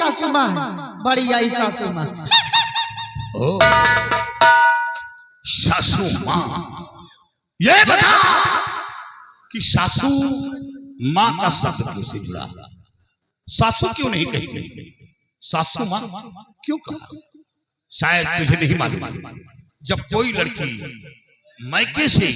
सासू माँ है, बड़ी आई सासू माँ। ओ सासू माँ, ये बता कि सासू माँ का शब्द कैसे जुड़ा? सासू क्यों नहीं कहती, सासू माँ क्यों कहा? शायद तुझे नहीं मालूम, जब कोई लड़की मायके से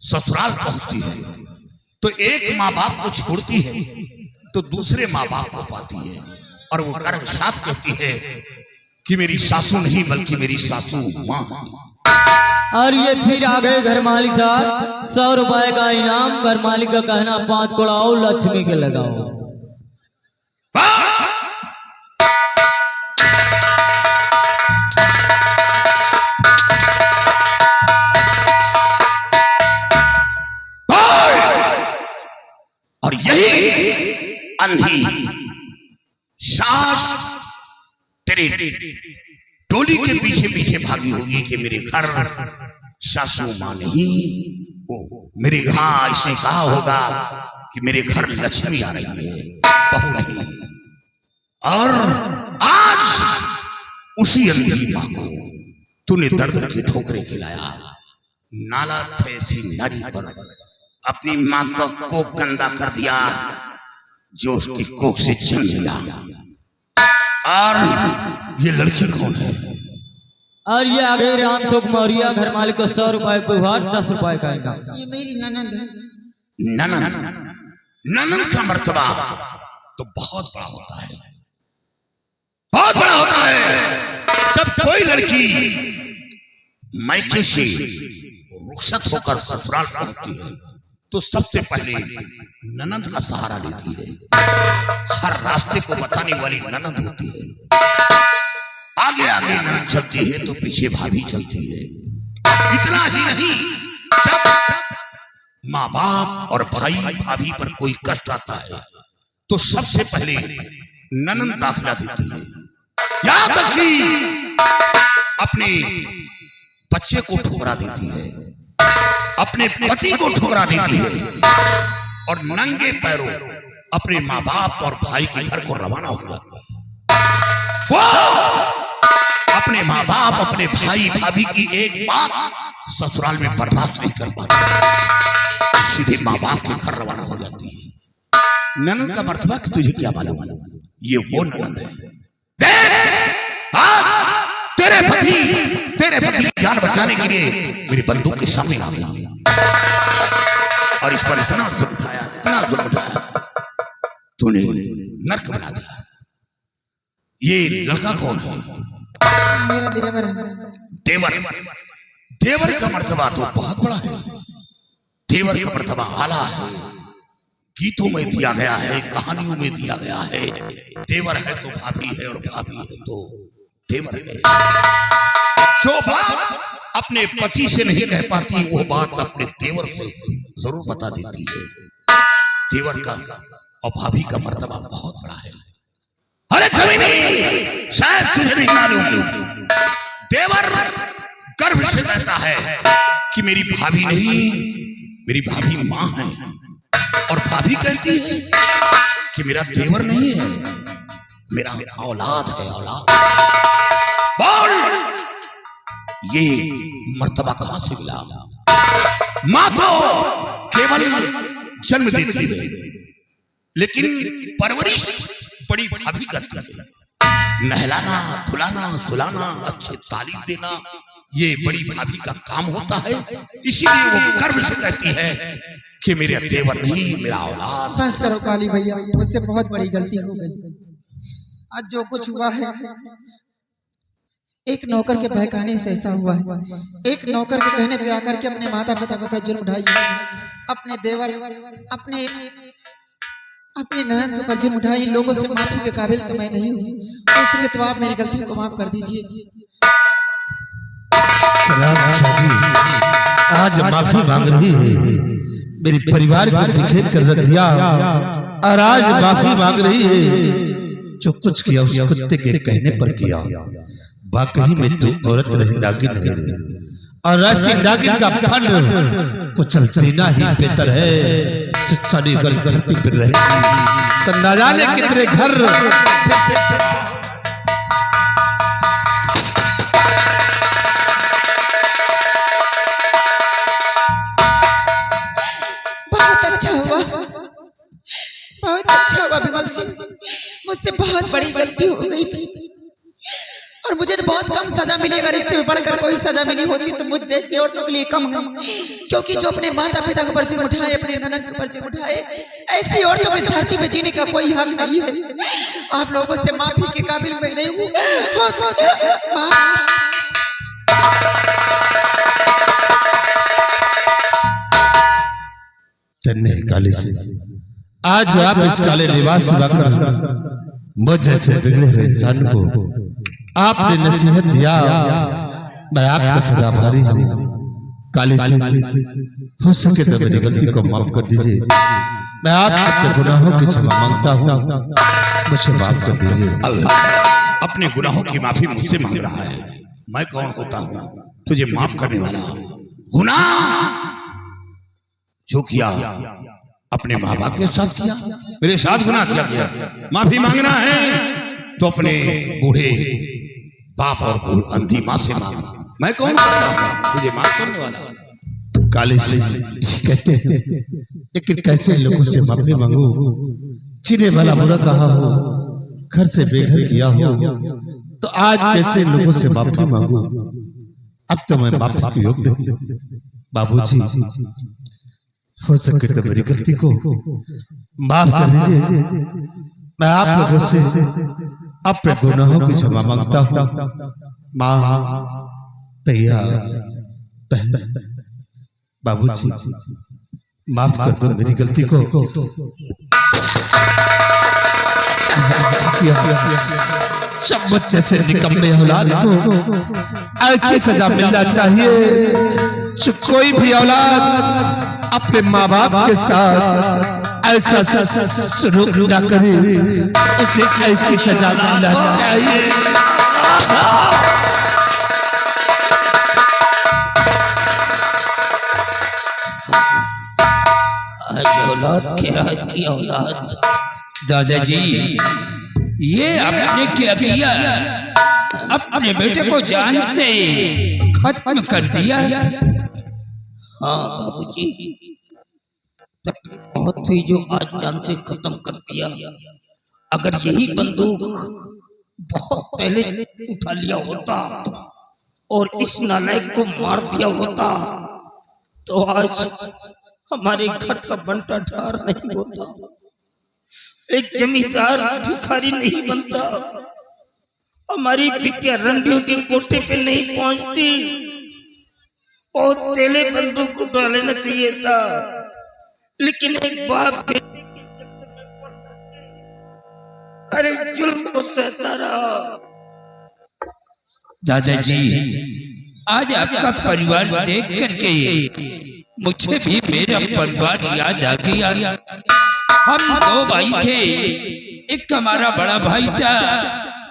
ससुराल पहुंचती है तो एक माँ बाप को छोड़ती है तो दूसरे माँ बाप को पाती है, और वो गर्व साथ कहती है कि मेरी सासू नहीं बल्कि मेरी सासू माँ। और ये फिर आ गए घर मालिक साहब, 100 रुपए का इनाम। घर मालिक का कहना 5 कोड़ाओ लक्ष्मी के लगाओ। और यही अंधी सास तेरे टोली के पीछे पीछे भागी होगी कि मेरे घर सासू माँ नहीं, वो मेरे यहाँ ऐसे कहा होगा कि मेरे घर लक्ष्मी आ रही है, बहू नहीं। और आज उसी अंधी माँ को तूने दर्द की ठोकरें खिलाया। नाला थे ऐसी नारी पर अपनी माँ का कोख गंदा कर दिया जो उसकी कोख से जन्म लिया। और ये लड़की कौन है? और ये आ गए राम सुख मौर्य। घर मालिक को 100 रुपए को उपहार, 10 रुपए का इनाम। ये मेरी ननद है। ननद, ननद का मर्तबा तो बहुत बड़ा होता है, बहुत बड़ा होता है। जब कोई लड़की मायके से रुखसत होकर ससुराल पहुंचती है तो सबसे पहले ननद का सहारा लेती है। हर रास्ते को बताने वाली ननद होती है। आगे आगे ननद चलती है तो पीछे भाभी चलती है। इतना ही नहीं, जब माँ बाप और भाई भाभी पर कोई कष्ट आता है तो सबसे पहले ननद दाखिला देती है। याद रखी, अपने बच्चे को ठुकरा देती है, अपने पति को ठुकरा देती है, और नंगे पैरों अपने माँ बाप और भाई के घर को रवाना हो जाती है। वो अपने माँ बाप, अपने भाई भाभी की एक बात ससुराल में बर्दाश्त नहीं कर पाती, सीधे माँ बाप के घर रवाना हो जाती है। ननद का मर्तबा कि तुझे क्या मालूम, ये वो ननद है। तेरे पति की जान बचाने के लिए मेरी बंदूक के सामने आ गई और इस पर इतना जुल्म उठाया, तूने नर्क बना दिया। ये लड़का कौन है? मेरा देवर है। देवर, देवर का मर्तबा तो बहुत बड़ा है। देवर का मर्तबा आला है, गीतों में दिया गया है, कहानियों में दिया गया है। देवर है तो भाभी है, और भाभी है तो देवर है। जो बात अपने पति से नहीं कह पाती वो बात अपने देवर से जरूर बता देती है। देवर का और भाभी का मर्तबा बहुत बड़ा है। अरे कभी नहीं, शायद तुझे नहीं मालूम, देवर गर्व से कहता है कि मेरी भाभी नहीं, मेरी भाभी माँ है, और भाभी कहती है कि मेरा देवर नहीं है, मेरा औलाद है, औलाद। बोल, ये मर्तबा कहां से मिला? मां तो केवल जन्म देती है, लेकिन परवरिश बड़ी भाभी करती है। नहलाना, धुलाना, सुलाना, अच्छे तालीम देना, ये बड़ी भाभी का काम होता है। इसीलिए वो गर्व से कहती है कि मेरा देवर नहीं, मेरा औलाद। बस करो काली भैया, मुझसे बहुत बड़ी गलती हो गई। आज जो कुछ हुआ है एक नौकर के बहकाने से ऐसा हुआ है। एक नौकर के कहने पे आकर के अपने माता पिता के ऊपर जुल्म ढाई, अपने देवर, अपने ननद के ऊपर जुल्म उठाई। लोगों से माफी के काबिल तो मैं नहीं हूँ, उसके तो आप मेरी गलती को माफ कर दीजिए। आज माफी मांग रही है, मेरे परिवार को बिखेर कर रख दिया, और आज माफी मांग रही है। जो कुछ किया उस कुत्ते के कहने पर किया। वाकई में तू औरत रही, नागिन नहीं रही, और ऐसी नागिन का फल कुचल देना ही बेहतर है। धरती पर रहेगी तो न जाने कितने घर बहुत अच्छा हुआ, बहुत अच्छा हुआ विमल सिंह। मुझसे बहुत बड़ी गलती हो गई थी और मुझे तो बहुत कम सजा मिली। अगर इससे बढ़कर कोई सजा मिली होती तो मुझ जैसी औरतों के लिए कम है, क्योंकि जो अपने माता पिता के ऊपर जुर्म उठाए, अपने ननद के ऊपर जुर्म उठाए, ऐसी औरतों में धरती में जीने का कोई हक नहीं है। आप लोगों से माफी के काबिल मैं नहीं हूँ। हो सके धन्य काली से आज जो आप इस काले लिबास सिवाकर मुझ जैसे बिगड़े हुए इंसान को आपने नसीहत दिया, मैं आपका सदा आभारी हूँ। काली से हो सके तो मेरी गलती को माफ कर दीजिए। मैं आप सबके गुनाहों की क्षमा मांगता हूँ, मुझे माफ कर दीजिए। अपने गुनाहों की माफी मुझसे मांग रहा है। मैं कौन होता हूँ तुझे माफ करने वाला? गुनाह जो किया अपने माँ बाप के साथ किया, मेरे साथ गुनाह किया, माफी मांगना है तो अपने बूढ़े बाप और अंधी माँ से मांग। मैं कौन तुझे माफ करने वाला? काली से कहते हैं, लेकिन कैसे लोगों से माफी मांगू? चिने वाला बुरा कहा हो, घर से बेघर किया हो, तो आज कैसे लोगों से माफी मांगू? अब तो मैं माफी के योग्य नहीं। बाबूजी हो सके तो मेरी गलती को माफ कर दीजिए। मैं आप लोगों से अपने गुनाहों की क्षमा मांगता हूँ। माँ, भैया, बहन, बाबूजी माफ कर दो मेरी गलती को। सब बच्चे से निकम्मे औलाद को ऐसी सजा मिलना चाहिए जो कोई भी औलाद अपने माँ बाप के साथ ऐसा सलूक न करे, उसे ऐसी सजा मिलना चाहिए। औलाद के राज की औलाद। दादाजी ये आपने क्या किया? अपने बेटे को जान से खत्म कर दिया। हाँ बाबूजी, बहुत हुई जो आज जान से खत्म कर दिया। अगर यही बंदूक बहुत पहले उठा लिया होता और इस नालायक को मार दिया होता तो आज हमारे घर का बंटा ठार नहीं होता, एक जमींदार भिखारी नहीं बनता, हमारी बिटिया रंडियों के कोठे पे नहीं पहुंचती। बहुत पहले बंदूक उठा लेना चाहिए था, लेकिन एक बाप के अरे जुल्म को सहता रहा। दादाजी आज आपका परिवार देख करके मुझे भी मेरा परिवार याद आ गया। हम दो भाई थे, एक हमारा बड़ा भाई था,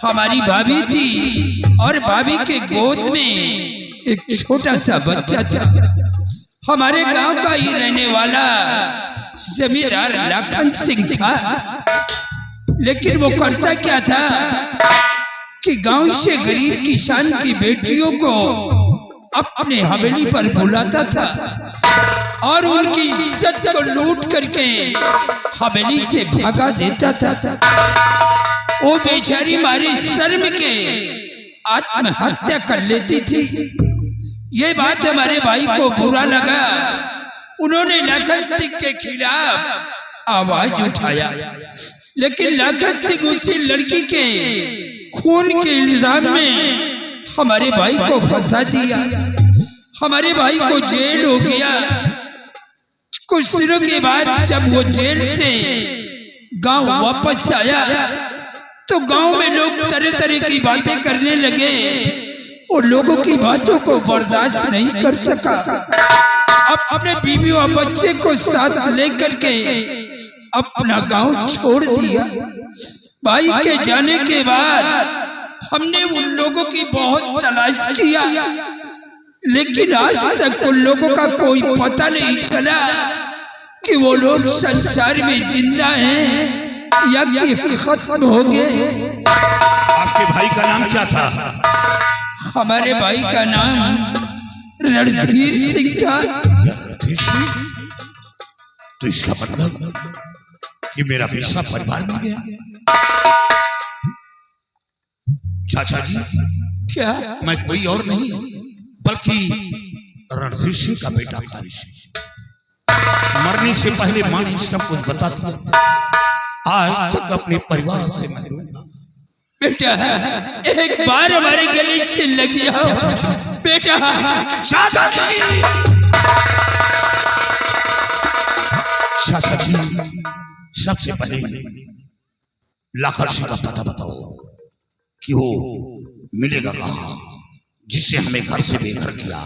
हमारी भाभी थी और भाभी के गोद में एक छोटा सा बच्चा था। हमारे गांव का ही रहने वाला जमींदार लाखन सिंह था, लेकिन वो करता क्या था कि गांव से गरीब किसान की बेटियों को अपने हवेली पर बुलाता था और उनकी इज्जत को लूट करके हवेली से भगा देता था। वो बेचारी मारी शर्म के आत्महत्या कर लेती थी। ये बात हमारे भाई को बुरा लगा, उन्होंने लाखन सिंह के खिलाफ आवाज उठाया, लेकिन लाखन सिंह उसी लड़की के खून के इल्जाम में हमारे भाई को फंसा दिया। हमारे भाई को जेल हो गया। कुछ दिनों के बाद जब वो जेल से गांव वापस आया तो गांव में लोग तरह तरह की बातें करने लगे। वो लोगों की बातों को बर्दाश्त नहीं कर सका, अब अपने बीवी और बच्चे को साथ लेकर के अपना गांव छोड़ दिया। भाई के जाने के बाद हमने उन लोगों की बहुत तलाश किया, लेकिन आज तक उन लोगों का कोई पता नहीं चला कि वो लोग संसार में जिंदा हैं यज्ञ खत्म हो गए। आपके भाई का नाम क्या था? हमारे भाई का नाम रणधीर सिंह था। रणधीर सिंह? तो इसका मतलब कि मेरा पिछला परिवार मिल गया। चाचा जी, क्या? मैं कोई और नहीं बल्कि रणधीर सिंह का बेटा काली सिंह। मरने से पहले मां ने सब कुछ बता दिया। आज तक अपने परिवार से महरूम था। बेटा एक बार हमारे गले से लग जाओ बेटा। चाचा जी, चाचा जी, सबसे पहले लाखर सिंह का पता बताओ कि वो मिलेगा कहाँ, जिससे हमें घर से बेघर किया,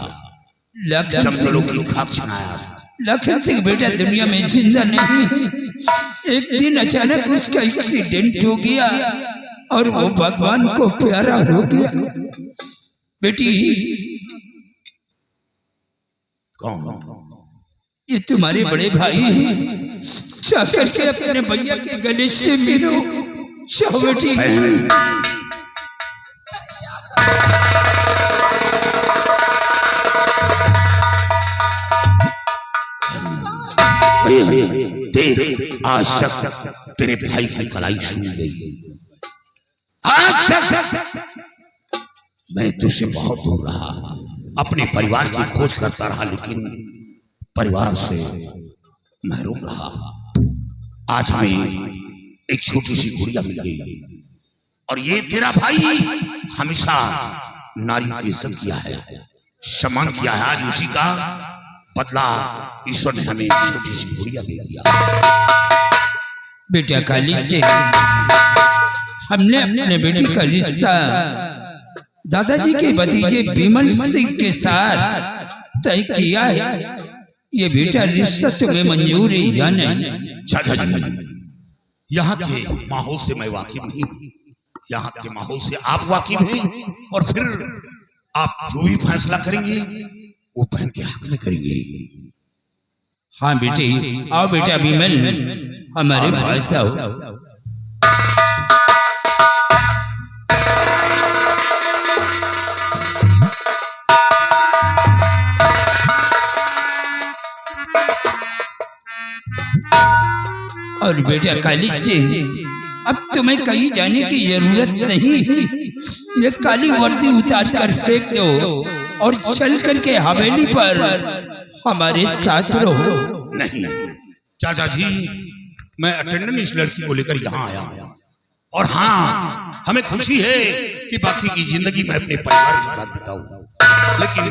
जंगलों की खाक छनाया। लखन सिंह बेटा दुनिया में जिंदा नहीं। एक दिन अचानक उसका एक्सीडेंट हो गया और वो भगवान को प्यारा हो गया। बेटी, कौन? ये तुम्हारे बड़े भाई हैं। जाकर के अपने भैया के गले से मिलो। जाओ बेटी। देख, आज तक तेरे भाई की कलाई सुन गई। आज तक मैं तुझसे बहुत दूर रहा, अपने परिवार की खोज करता रहा, लेकिन परिवार से महरूम रहा। आज हमें एक छोटी सी गुड़िया मिल गई और ये तेरा भाई हमेशा नारियों की इज्जत किया है, सम्मान किया है। आज उसी का बदला ईश्वर ने हमें एक छोटी सी गुड़िया दे दिया। बेटा काली से हमने अपने बेटी का रिश्ता दादाजी के भतीजे विमल सिंह के साथ तय किया है। ये बेटा रिश्ता तुम्हें मंजूर है या नहीं? चाचा जी, यहाँ के माहौल से मैं वाकिफ नहीं हूँ, यहाँ के माहौल से आप वाकिफ हैं, और फिर आप जो भी फैसला करेंगे वो बहन के हक में करेंगे। हाँ बेटे, आओ बेटा विमल, हमारे पास आओ। और बेटा काली से अब तुम्हें कहीं जाने की जरूरत नहीं। ये काली वर्दी उतार कर फेंक दो और चल करके हवेली पर हमारे साथ रहो। नहीं चाचा जी, मैं अटेंडेंट इस लड़की को लेकर यहाँ आया हूँ, और हाँ, हमें खुशी है कि बाकी की जिंदगी मैं अपने परिवार के साथ बिताऊंगा, लेकिन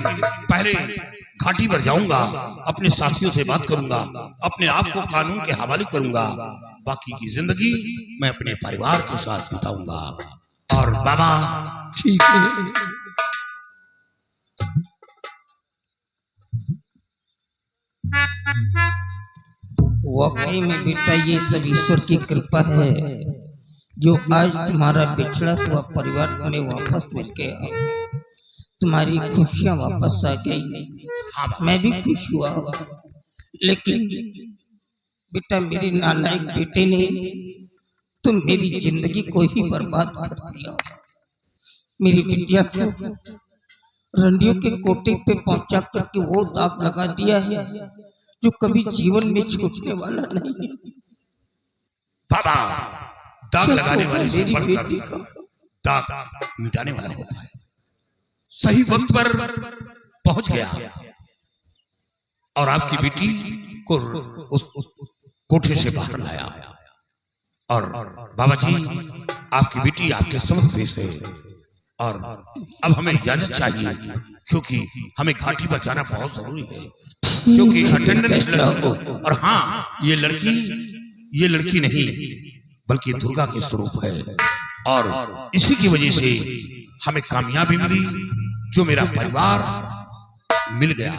पहले घाटी पर जाऊंगा, अपने साथियों से बात करूंगा, अपने आप को कानून के हवाले करूंगा। बाकी की जिंदगी मैं अपने परिवार के साथ बिताऊंगा। और बाबा, ठीक है। वाकई में बेटा ये सब ईश्वर की कृपा है जो आज तुम्हारा बिछड़ा हुआ परिवार तुम्हें वापस मिल गया। तुम्हारी खुशियां वापस आ गई, मैं भी खुश हुआ। लेकिन बेटा मेरे नालायक बेटे ने तुम मेरी जिंदगी को ही बर्बाद कर दिया। मेरी बिटिया को रंडियों के कोटे पे पहुंचा करके वो दाग लगा दिया है जो कभी जीवन में छूटने वाला नहीं। बाबा, दाग लगाने वाले से बढ़कर दाग मिटाने वाला होता है। सही वक्त पर पहुंच गया और आपकी बेटी को उस कोठे से बाहर लाया। और बाबा जी, आपकी बेटी आपके समक्ष पेश है, और अब हमें इजाजत चाहिए, क्योंकि हमें घाटी पर जाना बहुत जरूरी है, क्योंकि अटेंडेंस लड़की, और हाँ, ये लड़की नहीं बल्कि दुर्गा के स्वरूप है, और इसी की वजह से हमें कामयाबी मिली, जो मेरा परिवार मिल गया।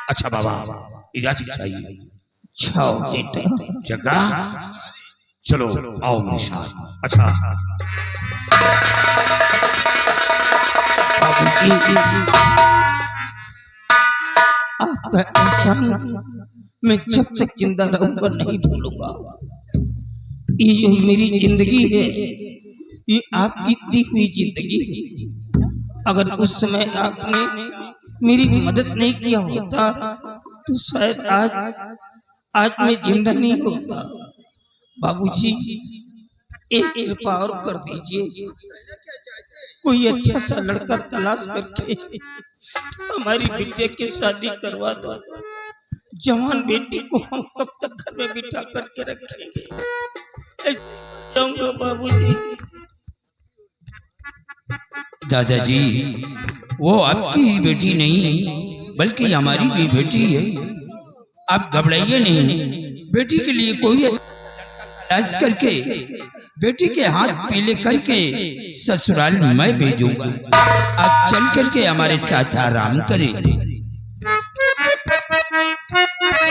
अच्छा बाबा, इजाजत चाहिए। जगह चलो, आओ मेरे साथ। अच्छा आपका एहसान मैं जब तक जिंदा रहूंगा नहीं भूलूंगा। ये जो मेरी जिंदगी है, ये आपकी दी हुई जिंदगी है। अगर उस समय आपने मेरी मदद नहीं किया होता तो शायद आज मैं जिंदा नहीं होता। बाबूजी, एक कृपा और कर दीजिए, कोई अच्छा सा लड़का तलाश करके हमारी बिटिया की शादी करवा दो। जवान बेटी को हम कब तक घर में बिठा करके रखेंगे? जाऊंगा बाबूजी। दादाजी, वो आपकी ही बेटी नहीं बल्कि हमारी भी बेटी है। आप घबराइए नहीं, बेटी के लिए कोई तलाश करके बेटी के हाथ पीले करके ससुराल मैं भेजूंगा। आप चल करके हमारे साथ आराम करें।